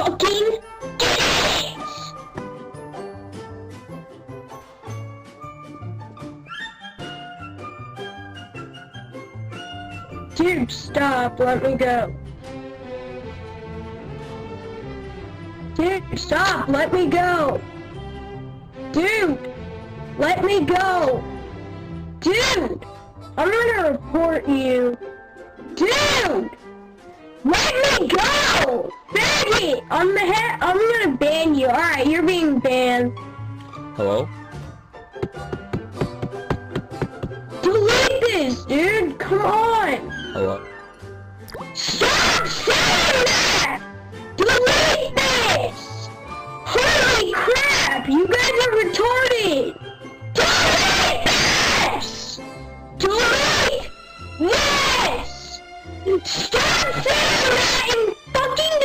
fucking this! Dude, stop, let me go. Dude, stop, let me go. Dude, let me go. Dude, I'm gonna report you. Dude, let me go. Faggot, I'm gonna ban you. Alright, you're being banned. Hello? Delete this, dude, come on. Hello? Stop saying that! Delete this! Holy crap! You guys are retarded! Delete this! Delete this! Stop saying that and fucking